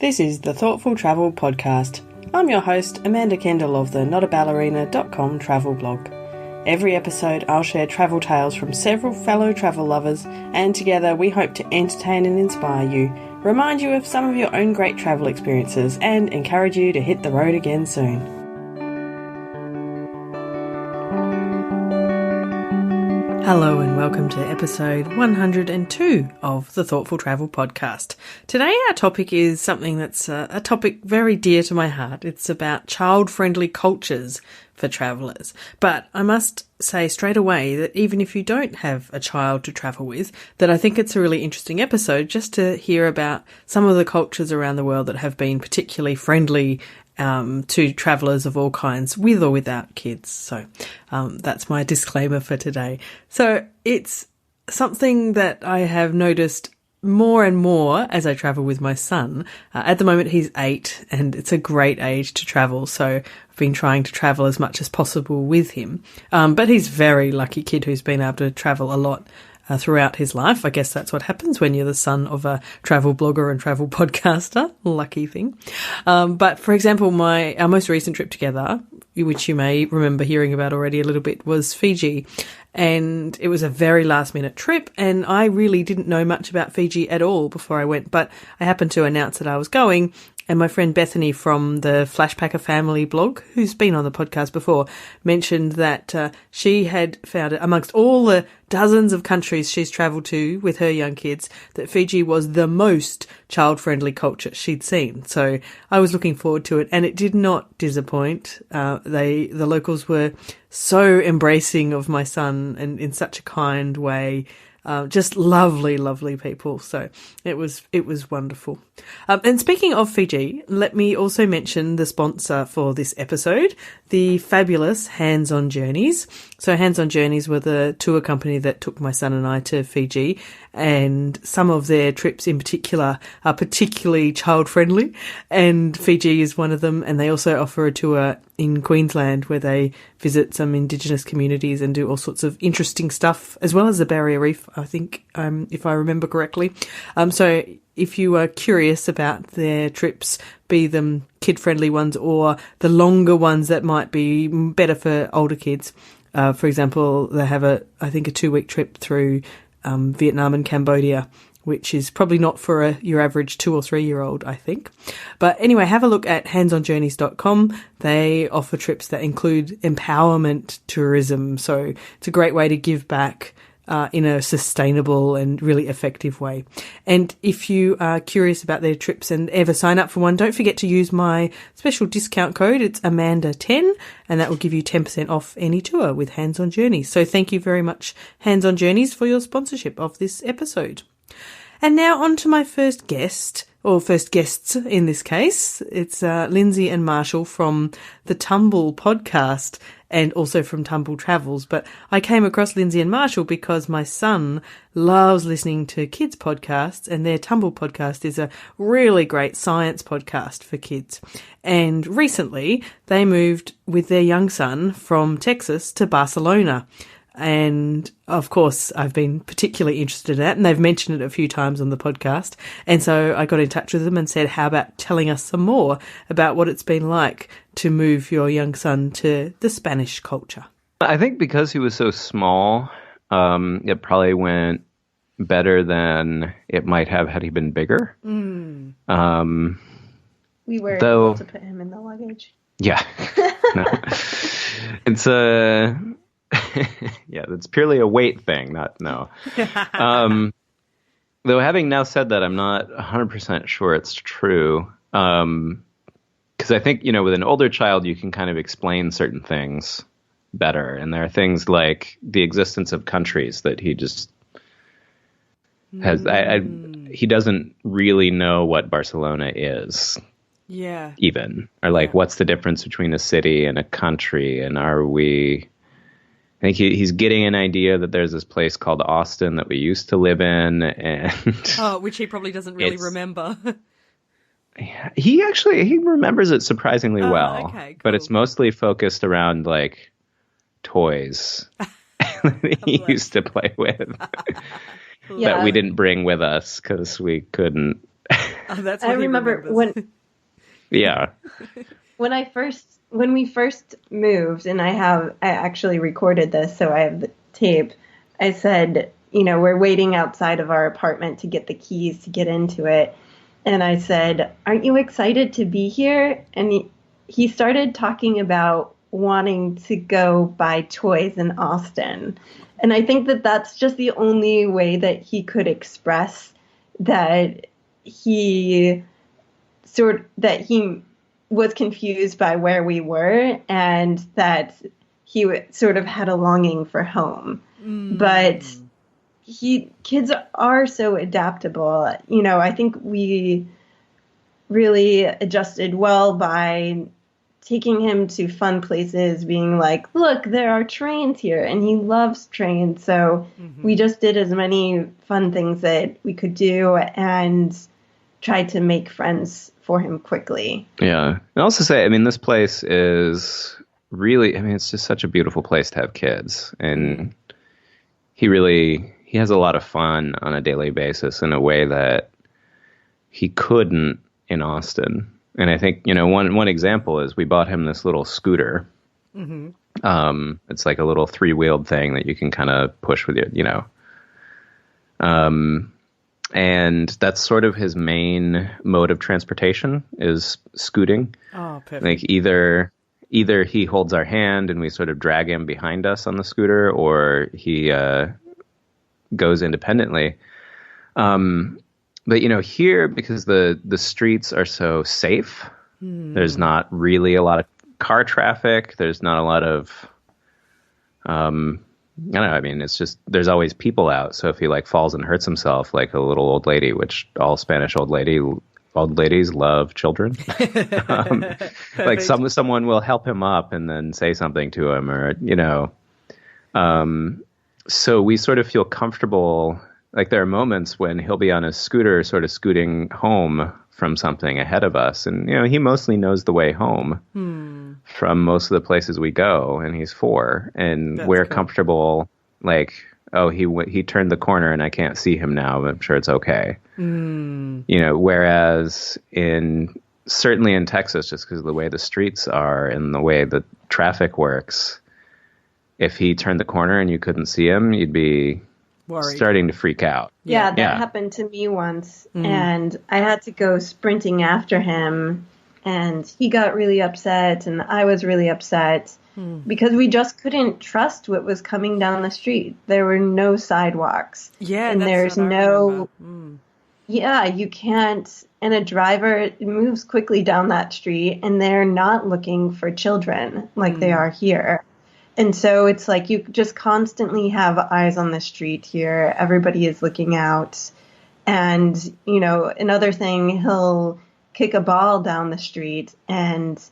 This is the Thoughtful Travel Podcast. I'm your host, Amanda Kendall of the notaballerina.com travel blog. Every episode I'll share travel tales from several fellow travel lovers, and together we hope to entertain and inspire you, remind you of some of your own great travel experiences, and encourage you to hit the road again soon. Hello and welcome to episode 102 of the Thoughtful Travel Podcast. Today our topic is something that's a topic very dear to my heart. It's about child-friendly cultures for travellers. But I must say straight away that even if you don't have a child to travel with, that I think it's a really interesting episode just to hear about some of the cultures around the world that have been particularly friendly to travellers of all kinds, with or without kids. So that's my disclaimer for today. So it's something that I have noticed more and more as I travel with my son. At the moment he's 8 and it's a great age to travel, so I've been trying to travel as much as possible with him. But he's a very lucky kid who's been able to travel a lot throughout his life. I guess that's what happens when you're the son of a travel blogger and travel podcaster. Lucky thing. But for example, our most recent trip together, which you may remember hearing about already a little bit, was Fiji. And it was a very last minute trip, and I really didn't know much about Fiji at all before I went, but I happened to announce that I was going. And my friend Bethany from the Flashpacker Family blog, who's been on the podcast before, mentioned that she had found it amongst all the dozens of countries she's travelled to with her young kids, that Fiji was the most child-friendly culture she'd seen. So I was looking forward to it, and it did not disappoint. The locals were so embracing of my son and in such a kind way. Just lovely, lovely people. So it was wonderful. And speaking of Fiji, let me also mention the sponsor for this episode, the fabulous Hands On Journeys. So Hands On Journeys were the tour company that took my son and I to Fiji, and some of their trips in particular are particularly child-friendly, and Fiji is one of them. And they also offer a tour in Queensland where they visit some Indigenous communities and do all sorts of interesting stuff, as well as the Barrier Reef, I think, if I remember correctly. So if you are curious about their trips, be them kid-friendly ones or the longer ones that might be better for older kids, for example, they have a 2-week trip through Vietnam and Cambodia, which is probably not for your average 2 or 3-year-old, I think. But anyway, have a look at handsonjourneys.com. They offer trips that include empowerment tourism, so it's a great way to give back in a sustainable and really effective way. And if you are curious about their trips and ever sign up for one, don't forget to use my special discount code. It's Amanda10, and that will give you 10% off any tour with Hands On Journeys. So thank you very much, Hands On Journeys, for your sponsorship of this episode. And now on to my first guest, or first guests in this case. It's Lindsay and Marshall from the Tumble podcast and also from Tumble Travels. But I came across Lindsay and Marshall because my son loves listening to kids' podcasts, and their Tumble podcast is a really great science podcast for kids. And recently they moved with their young son from Texas to Barcelona. And of course, I've been particularly interested in that, and they've mentioned it a few times on the podcast. And so I got in touch with them and said, how about telling us some more about what it's been like to move your young son to the Spanish culture? I think because he was so small, it probably went better than it might have had he been bigger. We were able to put him in the luggage. Yeah. No. It's yeah, that's purely a weight thing, no. Though having now said that, I'm not 100% sure it's true. Because I think, with an older child, you can kind of explain certain things better. And there are things like the existence of countries that he just has. He doesn't really know what Barcelona is. Yeah. Even. Or what's the difference between a city and a country? And I think he's getting an idea that there's this place called Austin that we used to live in, and which he probably doesn't really remember. He remembers it surprisingly well. Okay, cool. But it's mostly focused around toys that he used to play with that we didn't bring with us because we couldn't Oh, that's what I remember remembers. Yeah. when we first moved, and I actually recorded this, so I have the tape. I said, we're waiting outside of our apartment to get the keys to get into it. And I said, "Aren't you excited to be here?" And he started talking about wanting to go buy toys in Austin. And I think that that's just the only way that he could express that he was confused by where we were, and that he sort of had a longing for home. But kids are so adaptable. I think we really adjusted well by taking him to fun places, being like, look, there are trains here, and he loves trains. So we just did as many fun things that we could do and tried to make friends for him quickly. Yeah. And also say, this place is really, it's just such a beautiful place to have kids. And he has a lot of fun on a daily basis in a way that he couldn't in Austin. And I think, one example is we bought him this little scooter. It's like a little 3-wheeled thing that you can kind of push with your, and that's sort of his main mode of transportation is scooting. Oh, perfect. Like either he holds our hand and we sort of drag him behind us on the scooter, or he goes independently. But here, because the streets are so safe, there's not really a lot of car traffic. There's not a lot of, I don't know. It's just, there's always people out. So if he falls and hurts himself, like a little old lady, which all Spanish old ladies love children. Someone will help him up and then say something to him, or, so we sort of feel comfortable. Like there are moments when he'll be on his scooter sort of scooting home from something ahead of us. And, he mostly knows the way home from most of the places we go. And he's 4. And we're comfortable. Like, oh, he turned the corner and I can't see him now, but I'm sure it's okay. Whereas certainly in Texas, just because of the way the streets are and the way the traffic works, if he turned the corner and you couldn't see him, you'd be worried. Starting to freak out. Yeah, that happened to me once, and I had to go sprinting after him, and he got really upset, and I was really upset because we just couldn't trust what was coming down the street. There were no sidewalks. Yeah, and there's no... Yeah, you can't... And a driver moves quickly down that street, and they're not looking for children like they are here. And so it's like you just constantly have eyes on the street here. Everybody is looking out. And, another thing, he'll kick a ball down the street and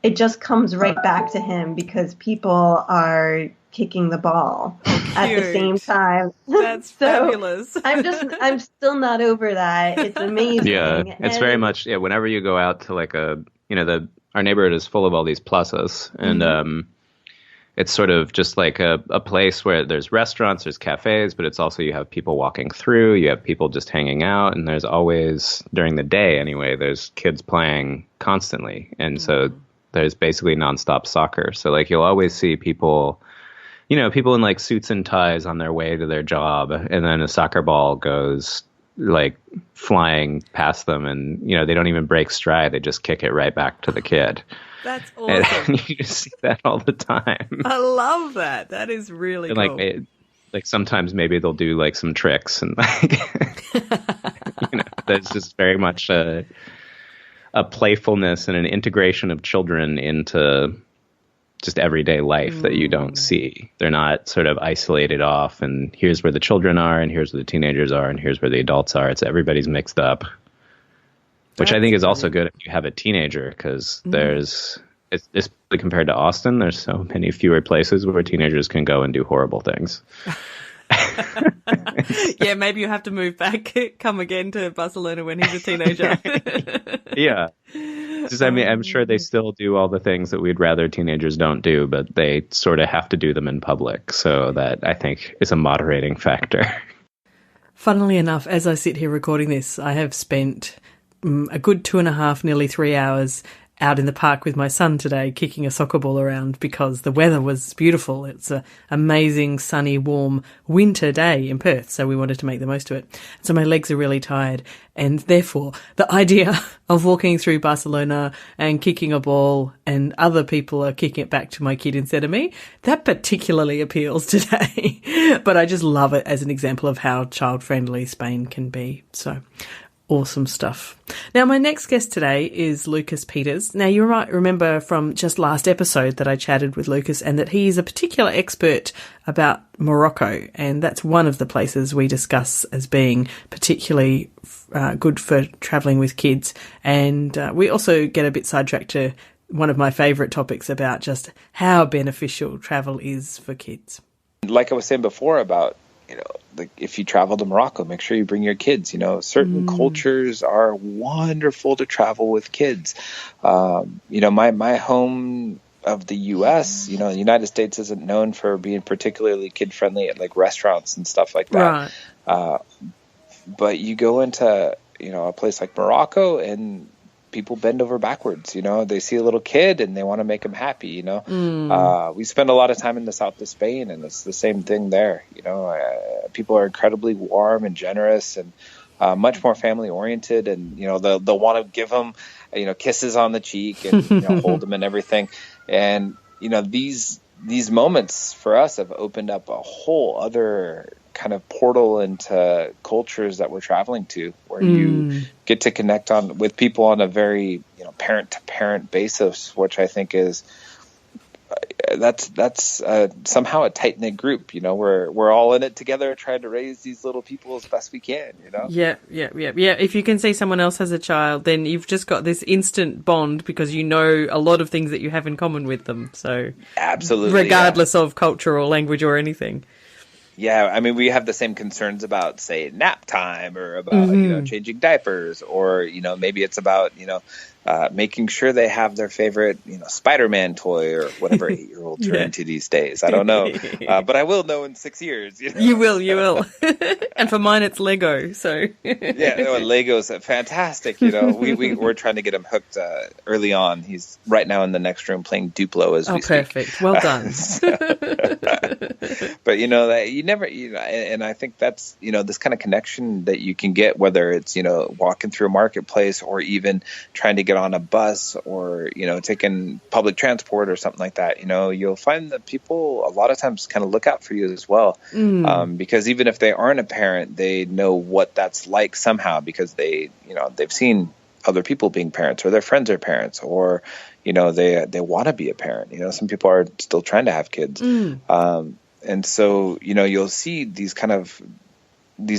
it just comes right back to him because people are kicking the ball at the same time. That's fabulous. I'm still not over that. It's amazing. Yeah, it's very much, whenever you go out to our neighborhood is full of all these plazas, and it's sort of just like a place where there's restaurants, there's cafes, but it's also you have people walking through, you have people just hanging out, and there's always, during the day anyway, there's kids playing constantly. And so there's basically nonstop soccer. So you'll always see people, people in suits and ties on their way to their job, and then a soccer ball goes flying past them, and they don't even break stride, they just kick it right back to the kid. That's awesome. And you just see that all the time. I love that. That is really cool. Sometimes maybe they'll do some tricks, and there's just very much a playfulness and an integration of children into just everyday life that you don't see. They're not sort of isolated off, and here's where the children are, and here's where the teenagers are, and here's where the adults are. It's everybody's mixed up. Which I think is also good if you have a teenager, because it's compared to Austin, there's so many fewer places where teenagers can go and do horrible things. Yeah, maybe you have to move back, come again to Barcelona when he's a teenager. Yeah. I'm sure they still do all the things that we'd rather teenagers don't do, but they sort of have to do them in public. So that, I think, is a moderating factor. Funnily enough, as I sit here recording this, I have spent a good 2.5, nearly 3 hours out in the park with my son today, kicking a soccer ball around because the weather was beautiful. It's an amazing, sunny, warm winter day in Perth, so we wanted to make the most of it. So my legs are really tired, and therefore the idea of walking through Barcelona and kicking a ball and other people are kicking it back to my kid instead of me, that particularly appeals today. But I just love it as an example of how child-friendly Spain can be. So awesome stuff. Now, my next guest today is Lucas Peters. Now, you might remember from just last episode that I chatted with Lucas and that he is a particular expert about Morocco, and that's one of the places we discuss as being particularly good for travelling with kids. And we also get a bit sidetracked to one of my favourite topics about just how beneficial travel is for kids. Like I was saying before about, like if you travel to Morocco, make sure you bring your kids. Certain cultures are wonderful to travel with kids. My home of the U.S., the United States isn't known for being particularly kid-friendly at like restaurants and stuff like that. Right. But you go into, a place like Morocco and people bend over backwards. They see a little kid and they want to make him happy. We spend a lot of time in the south of Spain, and it's the same thing there. People are incredibly warm and generous and much more family oriented, and they'll want to give them kisses on the cheek and hold them and everything. And these moments for us have opened up a whole other kind of portal into cultures that we're traveling to, where you get to connect with people on a very parent to parent basis, which I think is that's somehow a tight knit group. We're all in it together, trying to raise these little people as best we can. Yeah. If you can see someone else has a child, then you've just got this instant bond because you know a lot of things that you have in common with them. So absolutely, regardless of culture or language or anything. Yeah, I mean, we have the same concerns about, say, nap time or about, changing diapers, or, maybe it's about, making sure they have their favorite, Spider-Man toy or whatever 8-year-olds are into these days. I don't know, but I will know in 6 years. You will. And for mine, it's Lego. So Lego's fantastic. We're trying to get him hooked early on. He's right now in the next room playing Duplo as we speak. Perfect. Well done. But that you never, and I think that's this kind of connection that you can get, whether it's walking through a marketplace or even trying to get on a bus or taking public transport or something like that. You'll find that people a lot of times kind of look out for you as well, because even if they aren't a parent, they know what that's like somehow, because they've seen other people being parents, or their friends are parents, or they want to be a parent. Some people are still trying to have kids. And so, you'll see these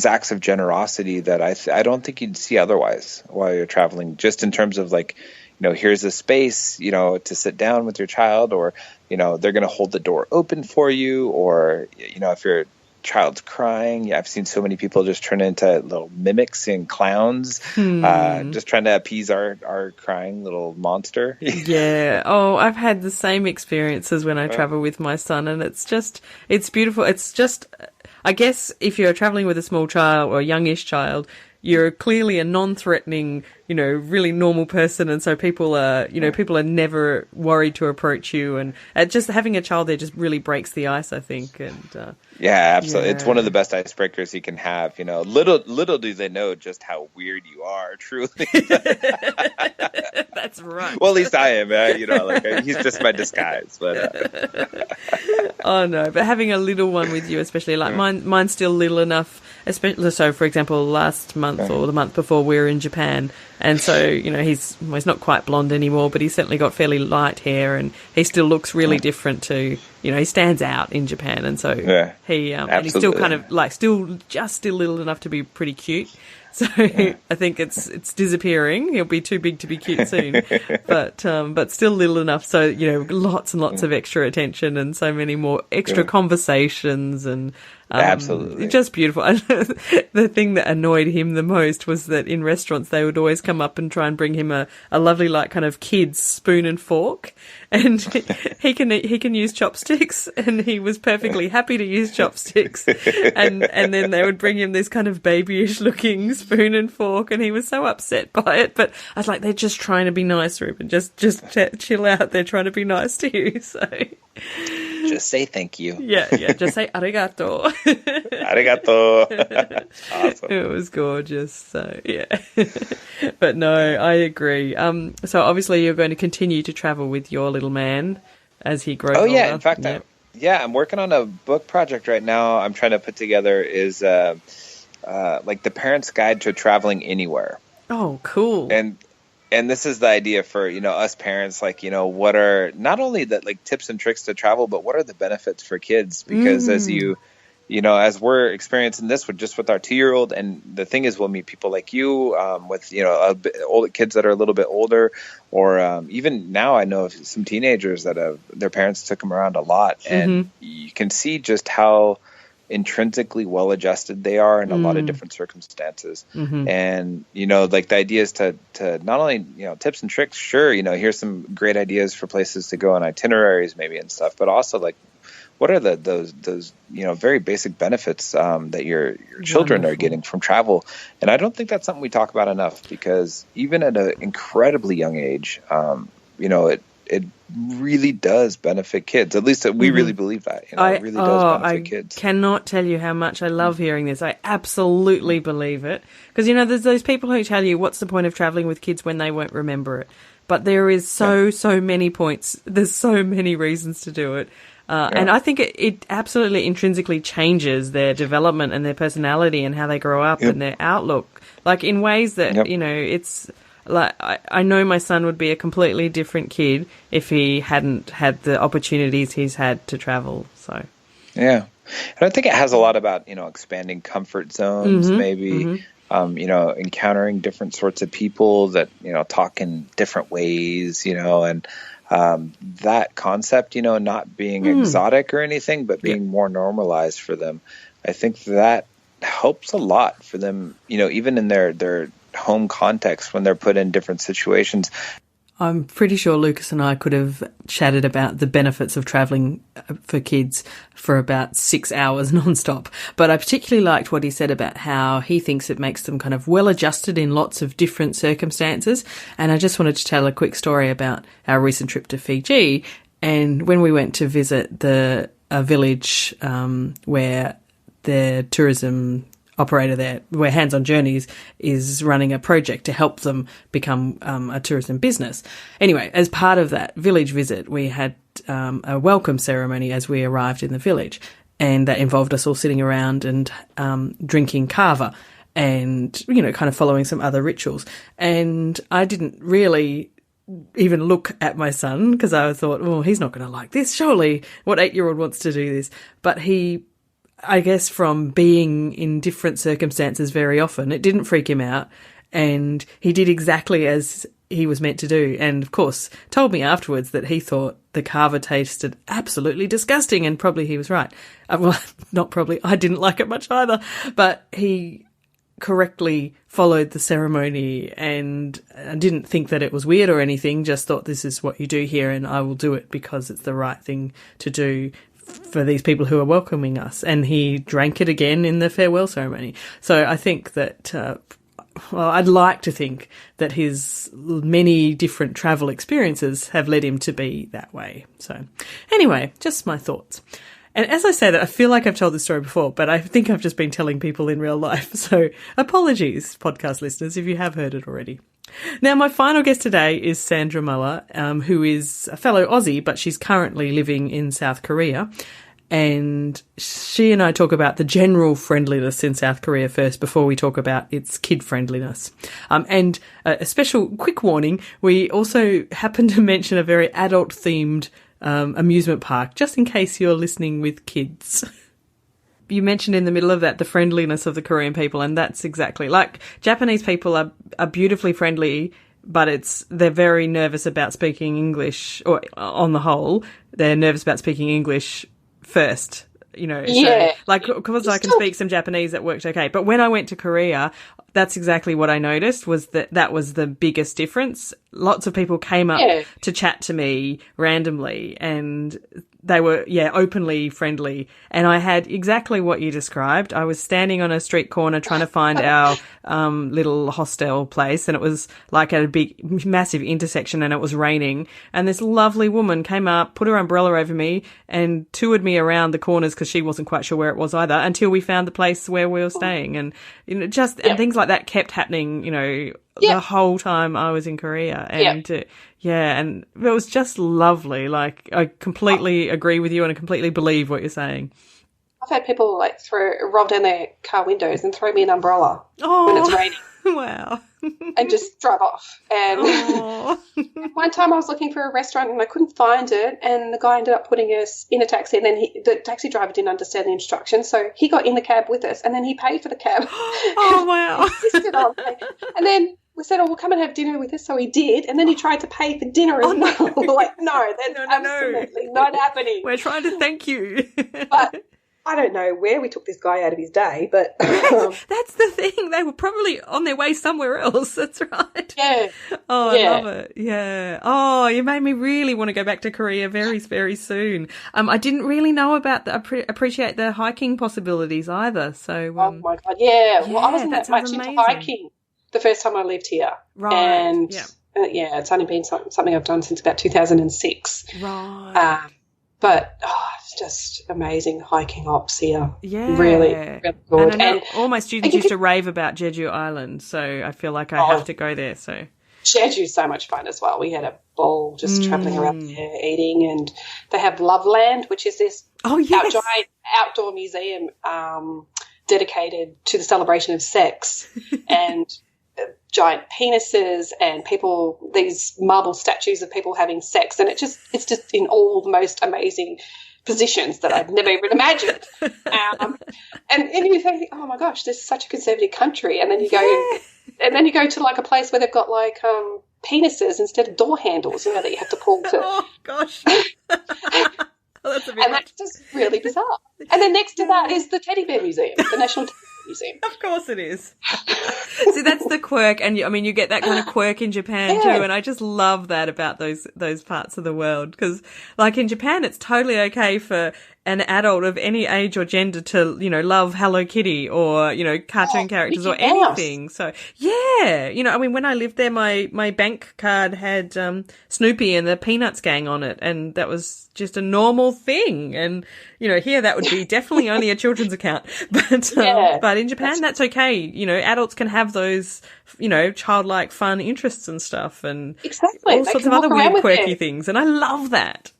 acts of generosity that I don't think you'd see otherwise while you're traveling, just in terms of like, here's a space, to sit down with your child, or, they're going to hold the door open for you, or, if your child's crying. I've seen so many people just turn into little mimics and clowns, just trying to appease our crying little monster. Yeah. Oh, I've had the same experiences when I travel with my son, and it's beautiful. It's just, I guess if you're traveling with a small child or a youngish child, you're clearly a non-threatening, really normal person. And so people are never worried to approach you. And just having a child there just really breaks the ice, I think. And yeah, absolutely. Yeah. It's one of the best icebreakers you can have. Little do they know just how weird you are, truly. That's right. Well, at least I am. He's just my disguise. But oh no! But having a little one with you, especially like mine's still little enough. Especially so, for example, last month or the month before, we were in Japan, and so he's not quite blonde anymore, but he's certainly got fairly light hair, and he still looks really different to he stands out in Japan, and so he and he's still kind of like still little enough to be pretty cute. So I think it's disappearing. He'll be too big to be cute soon, but still little enough. So lots and lots of extra attention and so many more extra conversations and Absolutely. Just beautiful. The thing that annoyed him the most was that in restaurants they would always come up and try and bring him a lovely, like, kind of kid's spoon and fork, and he can use chopsticks, and he was perfectly happy to use chopsticks, and then they would bring him this kind of babyish looking spoon and fork, and he was so upset by it. But I was like, they're just trying to be nice, Ruben. Just chill out. They're trying to be nice to you. So just say thank you. Yeah. Just say arigato. Arigato. Awesome. It was gorgeous. So yeah. But no, I agree. So obviously you're going to continue to travel with your little man as he grows older. Oh yeah. In fact, I'm working on a book project right now. I'm trying to put together is like the parent's guide to traveling anywhere. Oh, cool. And this is the idea for, us parents, like, what are not only the like tips and tricks to travel, but what are the benefits for kids? Because as as we're experiencing this with our 2-year-old, and the thing is, we'll meet people like you with, older kids that are a little bit older, or even now I know of some teenagers that their parents took them around a lot, and you can see just how intrinsically well adjusted they are in a lot of different circumstances. And like the idea is to not only tips and tricks, sure, here's some great ideas for places to go on itineraries maybe and stuff, but also like what are those very basic benefits that your children are getting from travel. And I don't think that's something we talk about enough, because even at an incredibly young age, it really does benefit kids. At least we really believe that. It really does benefit kids. I cannot tell you how much I love hearing this. I absolutely believe it. Because, there's those people who tell you, what's the point of traveling with kids when they won't remember it? But there is so many points. There's so many reasons to do it. And I think it absolutely intrinsically changes their development and their personality and how they grow up and their outlook. Like in ways that, it's... Like I know my son would be a completely different kid if he hadn't had the opportunities he's had to travel. So, yeah, and I think it has a lot about expanding comfort zones, maybe encountering different sorts of people that talk in different ways, and that concept, not being exotic or anything, but being more normalized for them. I think that helps a lot for them, even in their home context when they're put in different situations. I'm pretty sure Lucas and I could have chatted about the benefits of travelling for kids for about 6 hours nonstop. But I particularly liked what he said about how he thinks it makes them kind of well adjusted in lots of different circumstances. And I just wanted to tell a quick story about our recent trip to Fiji. And when we went to visit a village where the tourism operator there, where Hands on Journeys is running a project to help them become a tourism business. Anyway, as part of that village visit, we had a welcome ceremony as we arrived in the village, and that involved us all sitting around and drinking kava and, kind of following some other rituals. And I didn't really even look at my son because I thought, oh, he's not going to like this. Surely what 8-year-old wants to do this? But he, I guess from being in different circumstances very often, it didn't freak him out, and he did exactly as he was meant to do. And of course told me afterwards that he thought the kava tasted absolutely disgusting, and probably he was right. Well, not probably, I didn't like it much either, but he correctly followed the ceremony and didn't think that it was weird or anything, just thought this is what you do here and I will do it because it's the right thing to do for these people who are welcoming us. And he drank it again in the farewell ceremony. So I think that, I'd like to think that his many different travel experiences have led him to be that way. So anyway, just my thoughts. And as I say that, I feel like I've told this story before, but I think I've just been telling people in real life. So apologies, podcast listeners, if you have heard it already. Now, my final guest today is Sandra Muller, who is a fellow Aussie, but she's currently living in South Korea. And she and I talk about the general friendliness in South Korea first before we talk about its kid friendliness. And a special quick warning, we also happen to mention a very adult-themed amusement park, just in case you're listening with kids. You mentioned in the middle of that the friendliness of the Korean people, and that's exactly like Japanese people are beautifully friendly, but they're very nervous about speaking English, or on the whole, they're nervous about speaking English first So, like, because I can speak some Japanese, that worked okay. But when I went to Korea, that's exactly what I noticed, was that was the biggest difference. Lots of people came up to chat to me randomly, and they were, openly friendly. And I had exactly what you described. I was standing on a street corner trying to find our little hostel place, and it was like at a big, massive intersection, and it was raining. And this lovely woman came up, put her umbrella over me, and toured me around the corners because she wasn't quite sure where it was either, until we found the place where we were staying. And, and things like that kept happening, the whole time I was in Korea. And, and it was just lovely. Like, I completely agree with you, and I completely believe what you're saying. I've had people roll down their car windows and throw me an umbrella when it's raining. Wow. And just drive off. And one time I was looking for a restaurant and I couldn't find it, and the guy ended up putting us in a taxi, and then the taxi driver didn't understand the instructions, so he got in the cab with us, and then he paid for the cab. Oh, wow. And then we said, we'll come and have dinner with us, so he did, and then he tried to pay for dinner as well. We're like, no, that's absolutely not happening. We're trying to thank you. But I don't know where we took this guy out of his day, but that's the thing. They were probably on their way somewhere else. That's right. Yeah. Oh, I love it. Yeah. Oh, you made me really want to go back to Korea very, very soon. I didn't really know about appreciate the hiking possibilities either. So. Oh my God. Yeah. Well, I wasn't that much into hiking the first time I lived here. Right. And it's only been something I've done since about 2006. Right. But it's just amazing hiking ops here. Yeah. Really, really good. And all my students used to rave about Jeju Island, so I feel like I have to go there. So Jeju's so much fun as well. We had a ball just travelling around there eating, and they have Loveland, which is this outdoor museum dedicated to the celebration of sex and giant penises and these marble statues of people having sex, and it's just in all the most amazing positions that I've never even imagined. And you think, oh my gosh, this is such a conservative country, and then you go to like a place where they've got like penises instead of door handles, that you have to pull to. Oh gosh. That's that's just really bizarre. And then next to that is the Teddy Bear Museum, the National Teddy Bear Museum. Of course it is. See, that's the quirk, and you get that kind of quirk in Japan too, and I just love that about those parts of the world, because like in Japan, it's totally okay for an adult of any age or gender to, love Hello Kitty or, cartoon characters or anything. So, when I lived there, my bank card had Snoopy and the Peanuts gang on it, and that was just a normal thing. And, here that would be definitely only a children's account. But in Japan, that's okay. Adults can have those, childlike fun interests and stuff, and all sorts of other weird, quirky things. And I love that.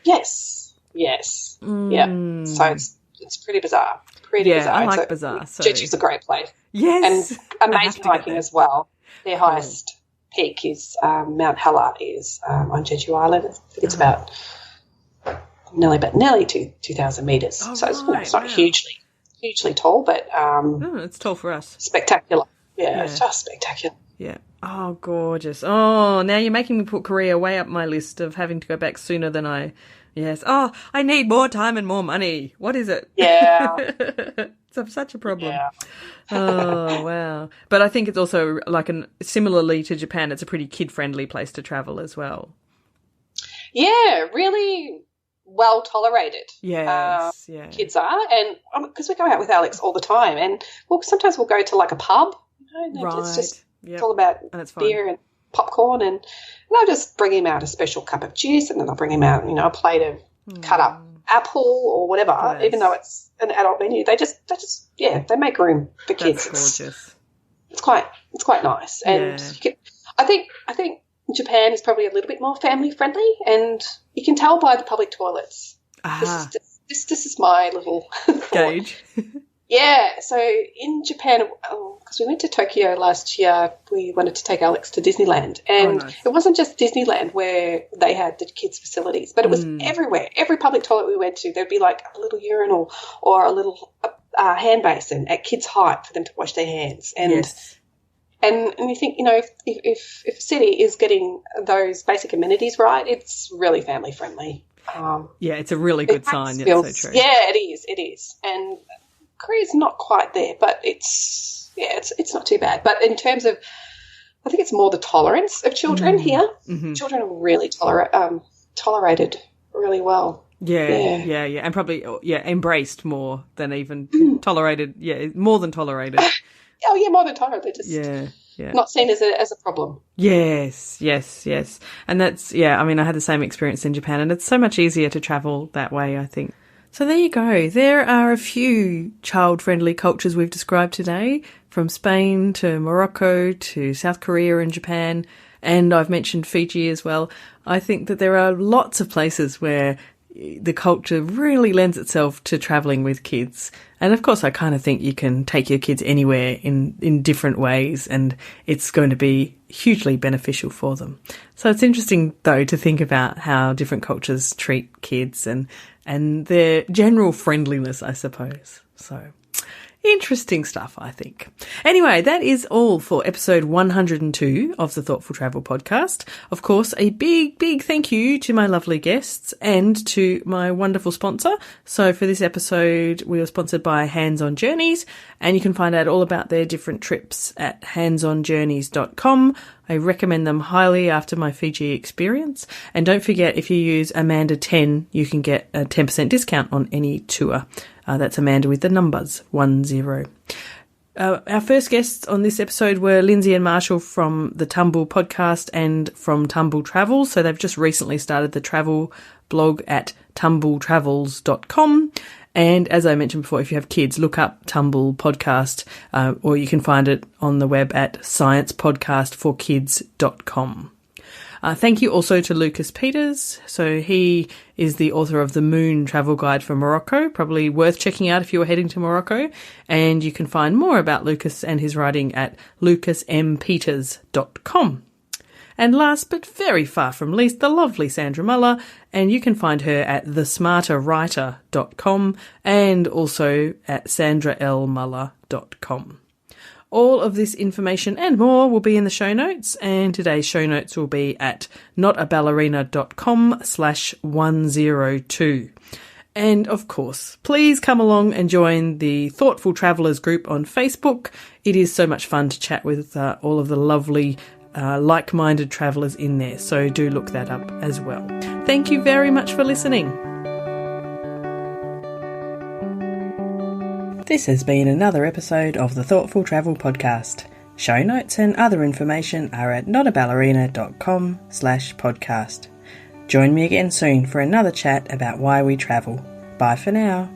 Yes. Yeah. So it's pretty bizarre. Bizarre. I like bizarre. So. Jeju's a great place. Yes. And amazing hiking as well. Their highest peak is Mount Halla is on Jeju Island. It's about nearly 2,000 metres. Oh, so it's not hugely tall, but it's tall for us. Spectacular. Yeah, it's just spectacular. Yeah. Oh, gorgeous. Oh, now you're making me put Korea way up my list of having to go back sooner than I... Yes. Oh, I need more time and more money. What is it? Yeah. It's such a problem. Yeah. Oh, wow. But I think it's also similarly to Japan, it's a pretty kid-friendly place to travel as well. Yeah, really well tolerated. Yes, kids are. And because we go out with Alex all the time, and sometimes we'll go to like a pub. Right. It's all about beer and popcorn, and I'll just bring him out a special cup of juice, and then I'll bring him out, a plate of cut up apple or whatever. Yes. Even though it's an adult menu, they make room for kids. That's gorgeous. It's quite nice, and I think Japan is probably a little bit more family friendly, and you can tell by the public toilets. This is my little gauge. Yeah, so in Japan, because we went to Tokyo last year, we wanted to take Alex to Disneyland. And It wasn't just Disneyland where they had the kids' facilities, but it was everywhere. Every public toilet we went to, there'd be like a little urinal or a little hand basin at kids' height for them to wash their hands. And and you think, if a city is getting those basic amenities right, it's really family friendly. Yeah, it's a really good sign. Feels, it's so true. Yeah, it is. And Korea's not quite there, but it's not too bad. But in terms of, I think it's more the tolerance of children here. Mm-hmm. Children are really tolerated really well. Yeah, and probably embraced more than even tolerated. Yeah, more than tolerated. Oh yeah, more than tolerated. Just not seen as a problem. Yes, and that's I mean, I had the same experience in Japan, and it's so much easier to travel that way, I think. So there you go. There are a few child-friendly cultures we've described today, from Spain to Morocco to South Korea and Japan, and I've mentioned Fiji as well. I think that there are lots of places where the culture really lends itself to travelling with kids. And of course, I kind of think you can take your kids anywhere in different ways, and it's going to be hugely beneficial for them. So it's interesting, though, to think about how different cultures treat kids and their general friendliness, I suppose. So interesting stuff, I think. Anyway, that is all for episode 102 of the Thoughtful Travel podcast. Of course, a big, big thank you to my lovely guests and to my wonderful sponsor. So for this episode, we were sponsored by Hands On Journeys, and you can find out all about their different trips at handsonjourneys.com. I recommend them highly after my Fiji experience. And don't forget, if you use Amanda10, you can get a 10% discount on any tour. That's Amanda with the numbers, 10. Our first guests on this episode were Lindsay and Marshall from the Tumble podcast and from Tumble Travel. So they've just recently started the travel blog at tumbletravels.com. And as I mentioned before, if you have kids, look up Tumble podcast, or you can find it on the web at sciencepodcastforkids.com. Thank you also to Lucas Peters. So he is the author of the Moon Travel Guide for Morocco, probably worth checking out if you were heading to Morocco. And you can find more about Lucas and his writing at lucasmpeters.com. And last but very far from least, the lovely Sandra Muller, and you can find her at thesmarterwriter.com and also at sandralmuller.com. All of this information and more will be in the show notes, and today's show notes will be at notaballerina.com/102. And of course, please come along and join the Thoughtful Travellers group on Facebook. It is so much fun to chat with all of the lovely like-minded travellers in there, so do look that up as well. Thank you very much for listening. This has been another episode of the Thoughtful Travel Podcast. Show notes and other information are at notaballerina.com/podcast. Join me again soon for another chat about why we travel. Bye for now.